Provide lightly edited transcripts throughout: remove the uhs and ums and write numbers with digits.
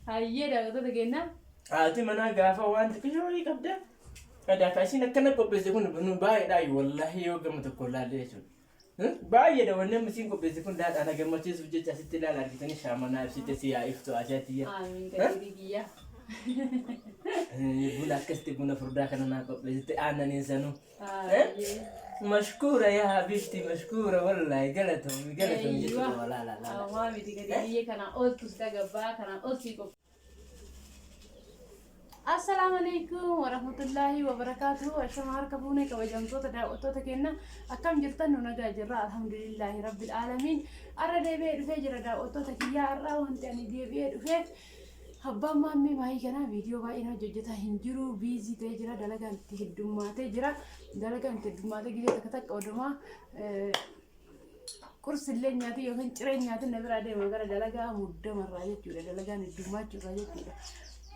Hayyee daawwattoota keenya. Haati manaa gaafa wanti kishoorii qabda. Kadaaf asiin akkana qopheesse kun baay'eedha wallahi yoo gama tokko laallee jechuudha. Baay'eedha wanni amma isiin qopheesse kun daadhaan gammachiisuuf jecha asitti ilaala argitanii shaamanaa ibsite si yaa iftu ajaatiyya. Amiin gadi biyya. Buna akkasitti buna furdaa kana naa qopheessite aannaniin sanuu. مشكورة يا حبيبتي مشكورة والله قلتهم جدا والله لا لا ما بدي قدية كان أقول تستجبا كان أقول فيكم. السلام عليكم ورحمة الله وبركاته. أشوفكم كبونة كوجنتو تدعوتو تكينا أكم جرتن ونجا جرا الحمد لله رب العالمين. أرى بيد فجر دعوتو تكيا أرى وأنت يعني بيد فجر. هبا مامي ماي كنا فيديو باينا جوجتا هنجرو بيزي تجرا دلقان تهدوما تجرا دلقان تهدوما تجرا تكتك أودما كورس اللي نياتي يوهن ترين نياتي نبرة ده مغرا دلقا مدة مرة جورا دلقان الدوما جورا جورا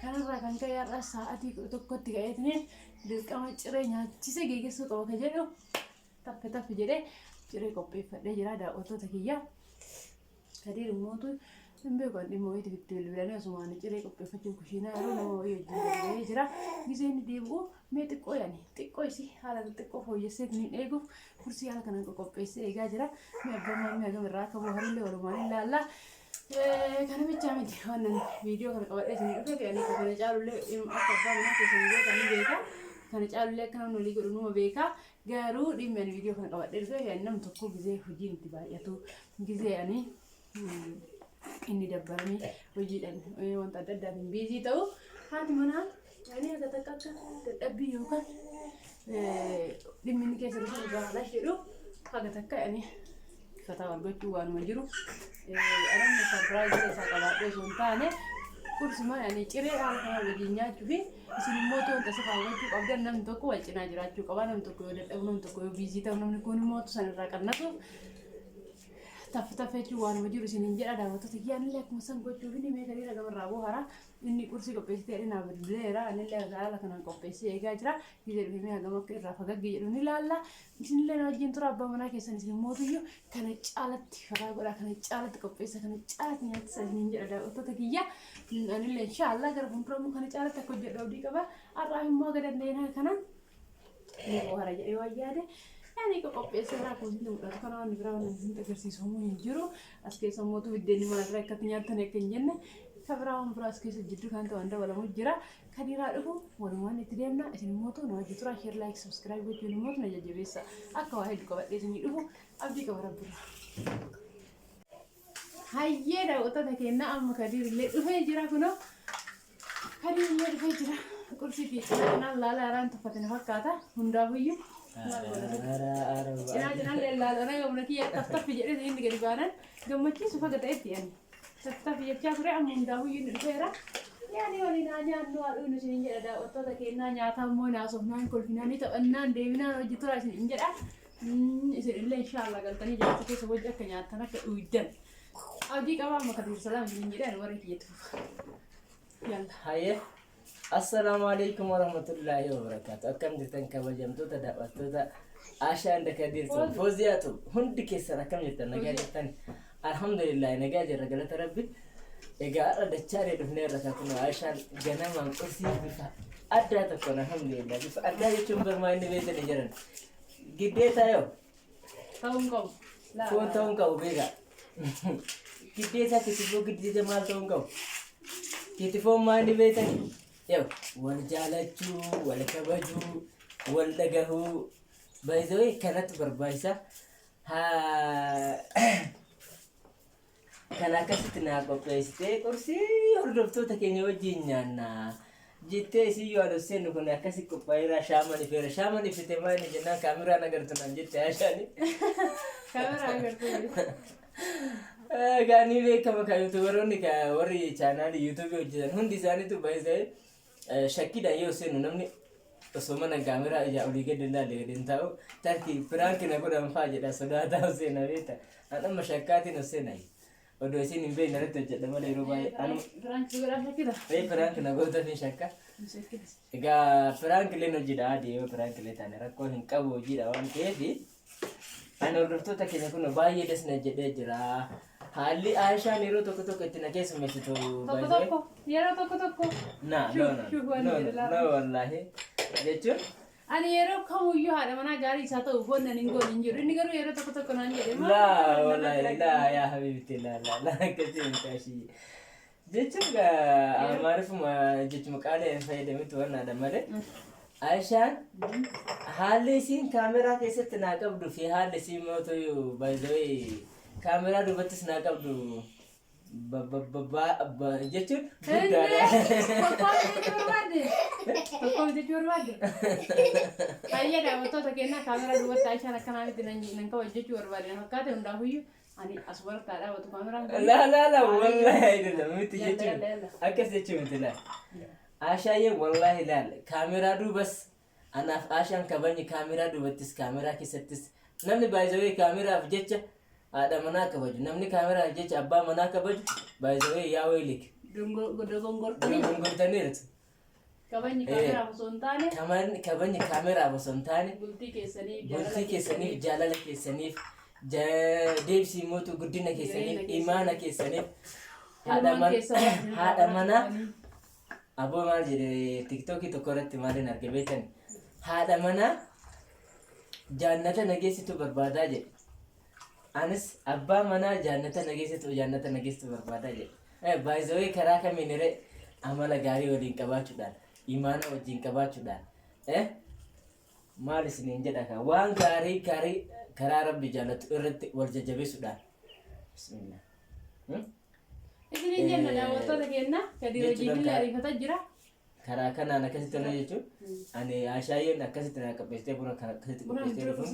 كان راكان كيا راسا أتي تكوت تجايتني دلقا ترين نياتي سجيجي سوت أو كجرو تفتا فجرة جرا كوبي فده جرا دا أوتو تكيا كدير موتو Mbeko ndi mo iti bitelu bilane asumani cire ko pefachu kushina ro no yo jira gizeni debu me tikko yani tikko isi hala tikko fo yesek ni ego kursi hala kana ko pese ega jira me abba me aga mera ka bo harille wala mani la kana bicha me wannan video kana kawade ni ko yani ko kana jarulle im akaba na ko singe kana beka kana jarulle kana no ligo no beka garu dimmen video kana kawade so yani nam tokko gize hujin tibayatu gize yani ini dabarani hojiidhan wanta adda addaatiin biizii ta'u haati manaa yani akka takka akka dadhabbii yookaan dhimmi inni keessa dhufu gaalaas jedhu haga takka yani fataa argachuu waanuma jiru anamni sarpiraayizii isaa qabaadhee osoo hin taane kursuma yani ciree haala kana waliin nyaachuu fi isin immoo wanta isa kaawwachuu qabdan namni tokko wal cinaa jiraachuu qaba namni tokko yoo dadhabu namni tokko yoo biizii ta'u namni kun immoo sanirraa qannatu تفتفت جوان مجرو سنين جرا دعوتو تكيان لك مثلا قلت فيني ما كريرة قبل رابو هرا إني كرسي كوبيستي أنا بالبليرة أنا اللي أزعل لك أنا كوبيستي إيجاجرا يصير في ميها قبل كرة فقط جيروني لا لا بس اللي أنا جين ترى بمنا كيسان سنين موتيو كانت شالت فرا قرا كانت شالت كوبيستا كانت شالت نيات سنين جرا دعوتو تكيا أنا اللي إن شاء الله قرب برامو كانت شالت تكوج داودي كبا أراهم ما قدر نينا كنا نبغى هرا جاي واجاده يعني كوبيس را كوزين ولا كنا نبراون نزيد تكرسيس هم ينجرو أسكي سموتو بدني ما نترك كتنيا تنكين جنة كبراون براس كيس جدو كان تواندا ولا مجرا كديرا له ولا ما نتريمنا عشان موتو نواجه ترى شير لايك سبسكرايب وجون موت نجا بيسا أكواهد كوبيس نيجو أبدي كبرا برا هاي ده وقتا تكينا أم كدير اللي وين جرا كنا كدير اللي وين جرا كرسي في أنا لا ران تفتح فكاتا هندا هيو جنا لا أنا يوم نكية تفتح في جريدة إني قريبانا يوم ما تيجي سوف قطعت يعني تفتح في جريدة كورة أم هندا هيو نرفيرا يعني ولينا نيا نوار إنه شيء جرا وقتا تكينا نيا ثامون أصبنا كل فينا تبنا دينا وجتورا شيء جرا إذا إلا إن شاء الله قلتني جالس كيس وجهك كنيا تناك ويدن أودي كمان ما كتير سلام شيء جرا وريك يتوه يلا هاي السلام عليكم ورحمة الله وبركاته أكم جتن كوجمتو تدعوتو تا عشان دكاديرتو فوزياتو هندي كسر أكم جتن نجاجتن الحمد لله نجاج الرجال ربي إجا دشاري دفني ركعتنا عشان جنام أنقصي بفا أدرى تكون الحمد لله بفا أدرى يشوفر ما إني بيت نجرن جديت أيو تونكم لا فون تونكم بيجا جديت كتبوا جديت مال تونكم كتبوا ما إني بيت يو والجالتشو والكبجو واللجهو بايزوي كانت بربايسة ها كان كستنا بقيستي كرسي وردفتو تكيني وجينيانا جيتي سيو على السن كنا كسي كوبايرا شامني في تماني جنا كاميرا نقدرتنا جيتي عشاني كاميرا نقدرتنا كاني بيك كما كيوتيوبروني كوري channel يوتيوب وجدان هندي ساني تو بايزوي شكي دا يوسين نمني وسومنا كاميرا إجا أوليك دندا لين تاو تركي فرانك نقول أم فاجد أصلا تاو سينا بيتا أنا مشكاتي نسينا ودو سين بين نرتو جد ما لي رباي أنا فرانك سوغرا كده بي فرانك نقول تاني شكا إجا فرانك لينو جدا عادي فرانك ليتاني ركو هنكابو جدا وان كيفي أنا ودفتو تكي نكون باي دسنا جدا جرا haalli Aishaan yeroo tokko tokko itti na keessummeessitu Tokko tokko yeroo tokko. no wallahi jechuun Ani yeroo kamuyyuu haadha manaa gaarii isaa ta'u foon ani hin goone hin jiru. Inni garuu yeroo tokko naan jedhe. laa wallahi laa yaa habiibti laa akkasii mitaashii jechuun maarifuma jechuma qaalee hin fayyadametti waan haadha malee Aishaan haalli isiin kaameraa keessatti naa qabdu fi haalli isiin mootoyyuu baay'ee kaameraa duubattis naa qabdu jechuun Tokko miti barbaade. Ayya daawwattoota kennaa kaameraa duubatti Aishaan akkanaatti nan qaba jechuu barbaade. Fakkaate hundaafuyyuu ani as bartaa dhaabatu kaameraa. laa wallahi ayidala miti jechuun akkas jechuun miti laa Aishaayyee wallahi laal kaameraa duubas anaaf Aishaan kabajni kaameraa duubattis kaameraa keessattis namni baay'ee kaameraaf jecha haadha manaa kabaju namni kaameraaf jecha abbaa manaa kabaju baay'ee yaa weelik Dogongortaniirtu. Kabajni kaameraaf osoo hin taane. Kabajni kaameraaf osoo hin taane. Bultii keessaniif jaalala keessaniif deebisii mootu guddina keessaniif imaana keessaniif haadha manaa aboo maal jedhe tiktookii tokko irratti maaliin arge beektan haadha manaa jaannata nageessitu barbaadaa jedhe anis abbaa manaa jaannata nageessitu barbaadaa jedhe baay'ee karaa kamiin irree amala gaarii waliin qabaachuudhaan imaana wajjin qabaachuudhaan maal isiniin jedha waan gaarii karaa rabbi jaallatu irratti wal jajjabeessuudhaan bismillah. Isiniin jenna daawwattoota keenya gadi hojii billee ariifataa jira. Karaa kanaan akkasitti tola jechuun ani Aishaayyeen akkasitti na qopheessitee buna kan akkasitti qopheessitee dhufu.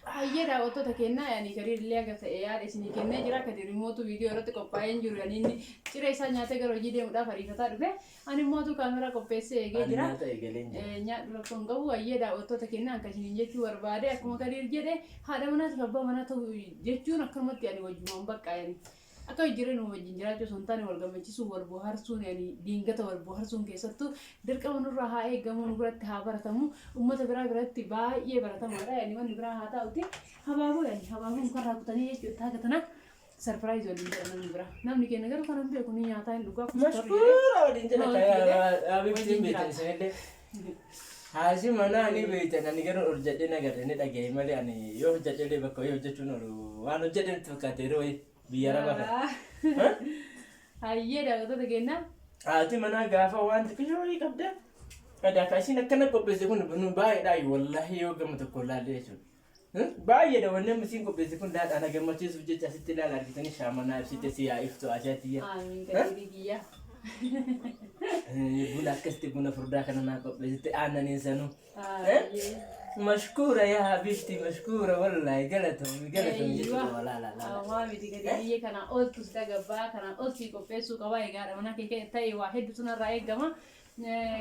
Hayyee daawwattoota keenya yaani gadi illee akka ta'e yaada isinii kennee jira gadi rimootu viidiyoo irratti qophaa'ee hin jiru yaani inni ciree isaa nyaatee gara hojii deemuudhaaf ariifataa dhufe ani mootu kaameraa qopheessee eegee jira. Nyaadhu rakkoon qabu hayyee daawwattoota keenya akka isiniin jechuu barbaade akkuma gadi jedhe haadha manaatiif abbaa manaa ta'u jechuun akkanumatti ani wajjumaan bakka yaani. Akka jireenya wajjin jiraachuu osoo hin taane wal gammachiisuu wal bohaarsuun yaani diingata wal bohaarsuun keessattuu dirqama nurraa haa eegamu nu biratti haa baratamu uummata biraa biratti baay'ee baratamaadha yaani wanni biraa haa ta'uti habaaboo yaani habaaboon kan raakutanii jechuudha haga tana sarpiraayiz waliin jedha namni biraa namni keenya garuu kan beeku ni nyaataa hin dhugaa mashkuura waliin jedha abibtiin beektan isinillee haasi manaa ni beektan ani garuu hojjedhee nagarre ni dhagaye malee ani yoo hojjedhee bakka wayii hojjechuun oolu waan hojjedheetti fakkaate yeroo wayii biyyara bakka. Hayyee daawwattoota keenya. Haati manaa gaafa waan xiqqoo wayii qabda. Kadhaa isiin akkana qopheesse kun baay'eedha wallahi yoo gama tokko ilaalle jechuudha. Baay'eedha wanni amma isiin qopheesse kun daadhaana gammachiisuuf jecha asitti ilaala argitanii shaamanaa ibsite si yaa iftu ashaatiyya. Amiin gadi kiyya. Buna akkasitti buna furdaa kana naa qopheessite aannaniin sanuu. مشكورة يا حبيبتي مشكورة والله قلتهم جدا ولا لا ما بدي قدية كنا قلت استجابا كنا قلت في كوفيسو كواي قاعد أنا كي تاي واحد بسنا رأي جماعة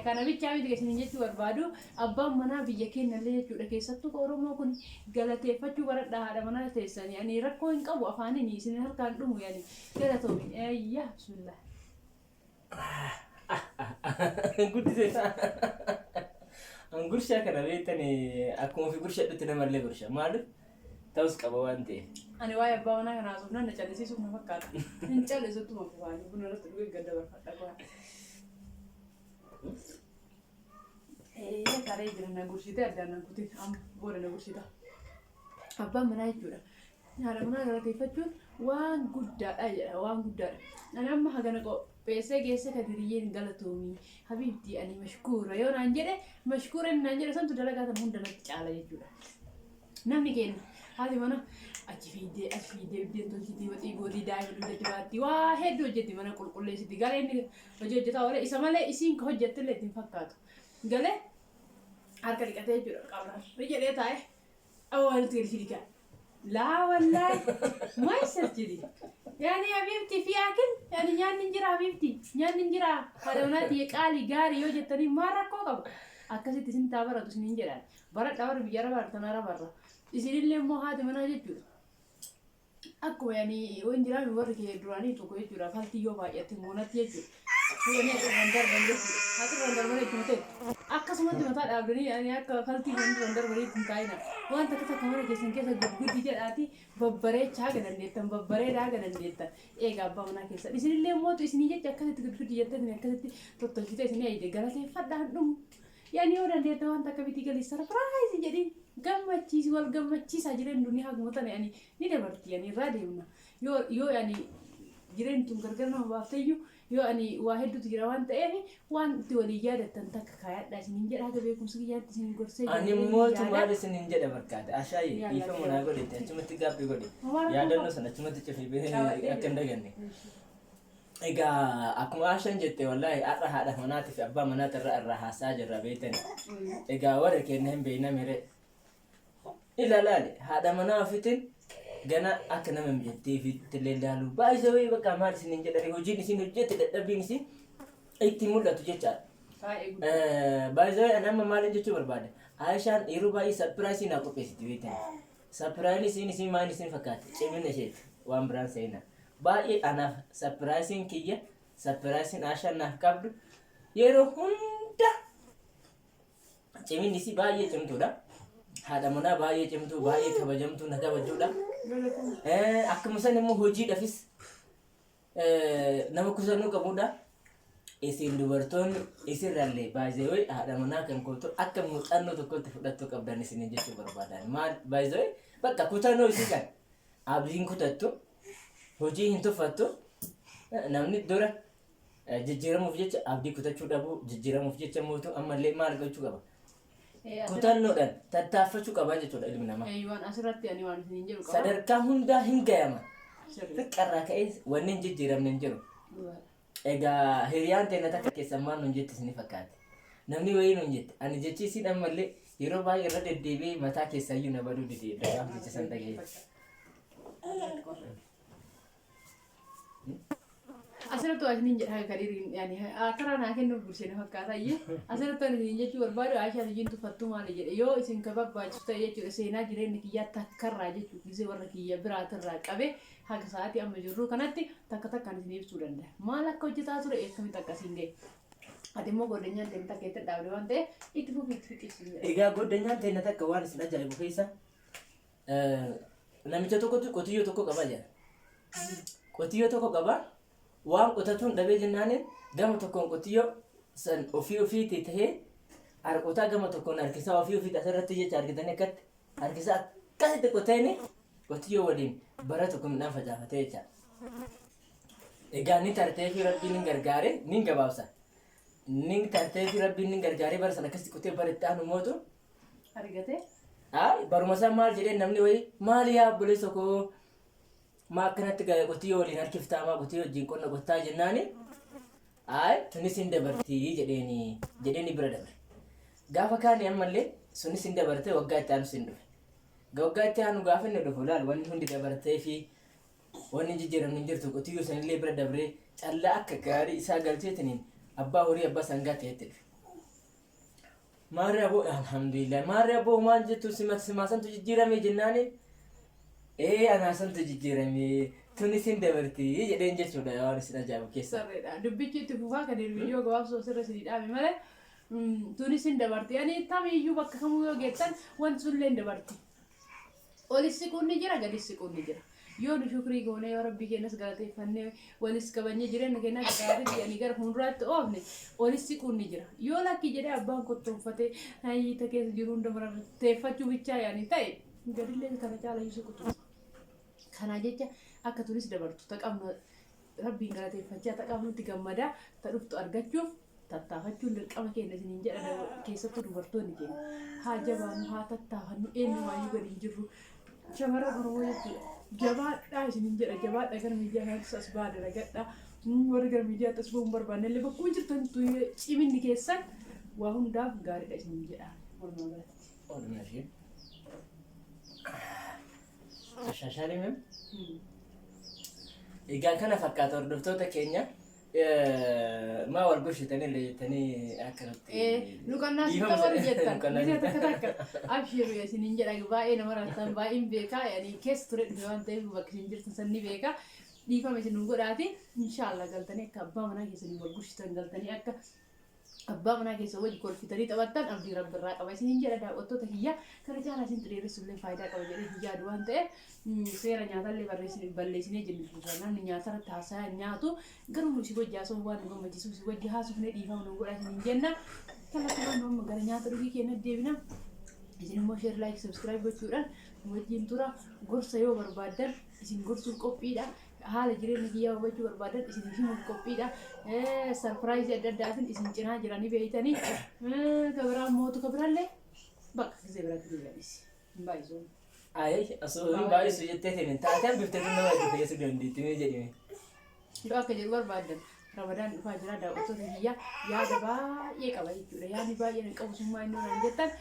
كنا بيتشاوي دي كسنين جت واربادو أبا منا بيجكين اللي جود كيساتو كورو ما كن قلتي فتو ورد ده هذا منا تيسان يعني ركوا إنك أبو أفاني نيسين هل كان دمو يعني قلتهم يا بسم الله قلت زي Gurshaa kana beektanii akkuma fi gurshaa dhutti namallee gurshaa maaliif ta'us qaba waan ta'eef. Ani waa'ee abbaa manaa kanaa haasofnaan na callisiisuuf na fakkaata. Hin callisuutti ma fufaanii buna irratti dhugee gadda barfadha qofa. Karee jira na gursitee addaan na kutee amma booda na gursita. Abbaan manaa jechuudha. Haadha manaa galateeffachuun waan guddaadha jedha waan guddaadha. Ani amma hagana qopheessee geesse kadiriyyeen galatoomii habiibti ani mashkuura yoo naan jedhe mashkuura inni naan jedhe santu dalagaa tan hunda natti caala jechuudha. Namni keenya haati mana achi fiidee biddeen tolchitii waxii gootii daa'ima dugda jiraatti waa hedduu hojjetti mana qulqulleessiti galee inni hojii hojjetaa oole isa malee isiin ka hojjettillee ittiin fakkaatu. Galee harka dhiqatee jechuudha qabna jedhee taa'e awwaa nuti gadi fidigaa. لا والله ما يسجلي يعني حبيبتي في أكل يعني نيان نجرا حبيبتي نيان نجرا فلونات يقالي غاري يوجد تاني مرة كوكب أكاسي تسين تابرة تسين نجرا برا تابر بيجرا برا تنارا برا يصير اللي مو هذا من هذا جل أكو يعني وين جرا بيورك يدراني تو كوي جرا فالتي يوبا يتمونات يجول Ini rendar bandit. Aku rendar bandit cuma tu. Akka semua tu mata dah beri. Ini akka kalti rendar bandit tuntai na. Wan tak tak kamera kesan kesan gud dijat ati babbare caga dan deta babbare daga dan deta. Abba mana kesan. Di sini lemo tu sini je cakap tu gud dijat tu ni akka tu total kita sini aja. Galas ni fadah dum. Yani orang deta wan tak kabiti kali surprise jadi gammachiis wal gammachiisa jireenya dunia haguutan yani ni dabarti yani raadiyumna yoo yani jireenya tun gargar nama baaftayyu yoo ani waa hedduutu jira waan ta'eef wanti walii yaadatan takka kaayadhaa isiniin jedha haga beekumsi kiyyaatti isiniin gorsee ani mootu maal isiniin jedha barkaate ashaayi dhiifama naa godhete achumatti gaabbii godhe yaadannoo sana achumatti cufee akka hin daganne egaa akkuma ashaan jette wallaahi har'a haadha manaatii fi abbaa manaata irraa haasaa jirra beektani egaa warra keenya hin beeynamire ilalaale haadha manaa ofiitiin gana akka nama mijattee fi illee ilaalu baay'ee wayii bakka maal isiniin jedhani hojiin isin hojjette dadhabbiin isin itti mul'atu jechaadha. Baay'ee ani amma maaliin jechuu barbaade Aishaan yeroo baay'ee sapiraayisii naa qopheessiti beektani sapiraayisiin isin maal isin fakkaate cimina isheeti waan biraan seenaa baay'ee anaaf sapiraayisiin kiyya sapiraayisiin Aishaan naaf qabdu yeroo hunda ciminni isii baay'ee cimtuudha. Haadha manaa baay'ee cimtuu baay'ee kabajamtuu na kabajuudha. Akkuma san immoo hojiidhaafis nama kusannoo qabuudha. Isin dubartoonni isirraallee baay'ee haadha manaa kan kootu akka muuxannoo tokkotti fudhattuu qabdan isin jechuu barbaadan. Maal baay'ee bakka kutannoo isii kan abdiin kutattu hojii hin tuffattu namni dura jijjiiramuuf jecha abdii kutachuu dhabu jijjiiramuuf jecha mootu ammallee maal gochuu qaba. Kutannoodhaan tattaaffachuu qabaa jechuudha ilmi namaa. Waan asirratti ani waan isiniin jedhu qaba. Sadarkaa hundaa hin gayama. Xiqqarraa ka'ee wanni hin jijjiiramne hin jiru. Egaa hiriyaan ta'e na takka keessan maal nun jette isin fakkaate. Namni wayii nun jette ani jechi isin ammallee yeroo baay'ee irra deddeebi'ee mataa keessayyuu na baduu didee dagaaf jecha san dhaga'ee. Asirratti waan isiniin jedha kadhiiriin yani karaa naa kennuuf bulchine fakkaata iyyee asirratti waan isiniin jechuu barbaadu Aishaan hojiin tuffattuu maali jedhe yoo isin ka barbaachisu ta'e jechuudha seenaa jireenya kiyyaa takkarraa jechuudha gisee warra kiyya biraatirraa qabe haga sa'aatii amma jirru kanatti takka takkaan isin ibsuu danda'a maal akka hojjetaa ture akkamitti akkasiin ga'e ati immoo godhanyaan ta'e takka itti dhaabde waan ta'e itti fufiitti fiqibsiin jedha. Egaa godhanyaan ta'e takka waan isin ajaa'ibu keessa namicha tokkotu qotiyyoo tokko qaba jedha qotiyyoo tokko qaba. Waan qotatuun dhabee jennaaniin gama tokkoon qotiyyoo san ofiitii tahee harkootaa gama tokkoon harkisaa ofii asirratti jecha argitanii akkatti harkisaa akkasitti qotanii qotiyyoo waliin bara tokko midhaan facaafatee jecha. Egaa ni tartee fi rabbiin ni gargaare ni gabaabsa. Ni tartee fi rabbiin ni gargaare bara sana akkasitti qotee bara itti aanu mootu argate. Baruma isaa maal jedhee namni wayii maali yaa obboleessa koo maa akkanatti qotiyyoo waliin harkiftaa qotiyyoo wajjin qonna qottaa jennaani tunis hin dabartii jedheeni bira dabre. Gaafa kaanii ammallee sunis hin dabartee waggaa itti aanu sin dhufe. Waggaa itti aanu gaafa inni dhufu laal wanni hundi dabartee fi wanni jijjiiramni hin jirtu qotiyyoo sanillee bira dabree callaa akka gaarii isaa galcheetiniin abbaa horii abbaa sangaa ta'etti dhufe. Maarree aboo alhamdulillah maarree aboo maal jettu simaasantu jijjiirame jennaani anaasantu jijjiirame tunis hin dabartii jedheen jechuudha waan isin ajaa'ibu keessa. Sarreedha dubbichi itti fufaa kan viidiyoo gabaabsoo sirra isin dhaabe malee tunis hin dabartii ani tamiyyuu bakka kamuu yoo geettan wanti sunillee hin dabartii. Olis siquun ni jira gadis siquun ni jira. Yoo nu shukrii goonee yoo rabbii keenyas galateeffannee walis qabanyee jireenya keenyaa gaariitti ani gara fuulduraatti oofne olis siquun ni jira. Yoo lakki jedhee abbaan kottoonfatee hayyita keessa jiru hunda marateeffachuu bichaa yaani ta'e gadillee kana caala isu kutuusa. Kana jecha akka tunis dabartu taqamna rabbiin galateeffachaa taqamnutti gammadaa ta dhuftu argachuuf tattaafachuun dirqama keenya isiniin jedha keessattuu dubartoonni keenya haa jabaannu haa tattaafannu eenyu waayyuu gadi hin jirru shamarran Oromoo jechuudha jabaadhaa isiniin jedha jabaadha gara miidiyaa kanattis as baada ragadhaa warri gara miidiyaatti as bu'uun barbaanne illee bakkuma jirtantu ciminni keessan waa hundaaf gaariidha isiniin jedha walumaa galatti. Shasharimem. Egaa kana fakkaata hordoftoota keenya maa wal goshitanii leettanii akkanatti. Luqannaa sitta warri jettan biyya takka takka abshiru isiniin jedha baay'ee nama raatan baay'een beekaa yaani keessa ture dhufe waan ta'eef bakka isin jirtan sanni beekaa dhiifame isin godhaati inshallah galtanii akka abbaa manaa keessanii wal gushitan galtanii akka abbaa manaa keessa wajji kolfitanii taphattan abdii rabbi irraa qaba isin jedha daawwattoota kiyya kana caalaa isin xiriiressullee faayidaa qaba jedhee hiyyaadu waan ta'eef seera nyaatallee balleessinee jennu namni nyaata irratti haasaa nyaatu garuu nu si wajji haasoo waan nu gammachiisu si wajji haasofnee dhiifama nu godha isin jenna kallattii waan gara nyaata dhugii keenya deebina isin immoo share like subscribe gochuudhaan wajjin tura gorsa yoo barbaadan isin gorsuuf qophiidha haala jireenya kiyyaa hubachuu barbaadan isin himuuf qophiidha sarpiraayizii adda addaatiin isin cinaa jiranii beeytanii kabiraan mootu kabiraallee bakka gisee biratti deebi'anis hin baay'isuun. Ayi asoorii baay'isu jettee ta'in taateen biftee nama itti fayyasuu dandeetti mee jedhime. Yoo akka jedhu barbaadan Ramadaan dhufaa jira daawwattoota kiyya yaada baay'ee qaba jechuudha yaadni baay'ee qabu summaa inni oran jettan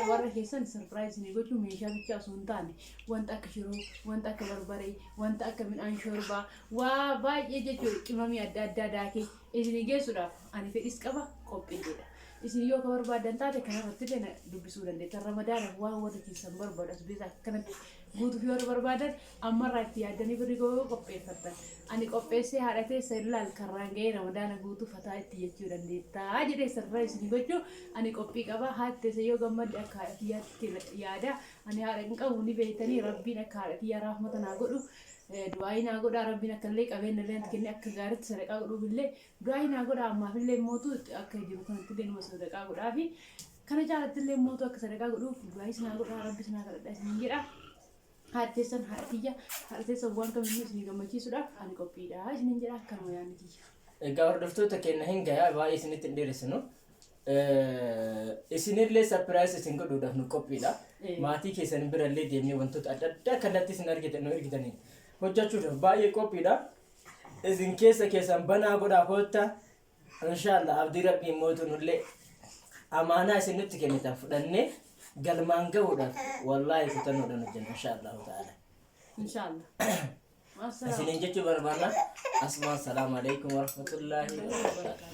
warra keessan sarpiraayizii gochuu meeshaa bichaa osoo hin taane wanta akka shiroo wanta akka barbaree wanta akka midhaan shorbaa waa baay'ee jechuudha qimamii adda addaa daakee isin geessuudhaaf ani fedhis qaba qophiidha isin yoo ka barbaadan taate kanarratti illee dubbisuu dandeetta Ramadaanaaf waan warra keessan barbaadu asbeesaa akkanatti guutuuf yoo barbaadan ammarraa itti yaaddanii birrii goo qopheeffatan ani qopheessee haadha teessa ilaal karraan ga'ee Ramadaana guutuu fataa itti jechuu dandeettaa jedhee sarpiraayizii gochuu ani qophii qaba haadha teessa yoo gammadde akka haadha tiyyaatti yaada ani haadha hin qabu ni beeytanii rabbiin akka haadha tiyyaa raafmata naa godhu du'aayi naa godhaa rabbiin akka illee qabeenya illee kenne akka gaariitti sadaqaa godhuuf illee du'aayi naa godhaa ammaaf illee mootu akka jiru kanatti illee numa sadaqaa godhaa fi kana caalatti illee mootu akka sadaqaa godhuuf du'aayis naa godhaa rabbis naa kadhadhaa isin jedha. Haadteessan haadhatiyya haadhateessan waan kamiyyuu isin gammachiisuudhaaf ani qophiidha isin jedha akkanuma yaadni kiyya. Egaa hordoftoota keenya hin gayaa baay'ee isinitti hin dheeressinu. Isinillee sarpiraayizii isin godhuudhaaf nu qophiidha. Maatii keessan birallee deemnee wantoota adda addaa kanatti isin argitan nu ergitanii hojjechuudhaaf baay'ee qophiidha. Isin keessan banaa godhaa koottaa inshallah abdii rabbiin mootu nullee amaanaa isinitti kennitan fudhannee galmaan gahuudhaaf wallaahi kutannoodhaan hojjenna inshallah ta'ala. Inshallah. Isiniin jechuu barbaadna. Asmaan salaamu alaikum warahmatullahi wabarakatuh.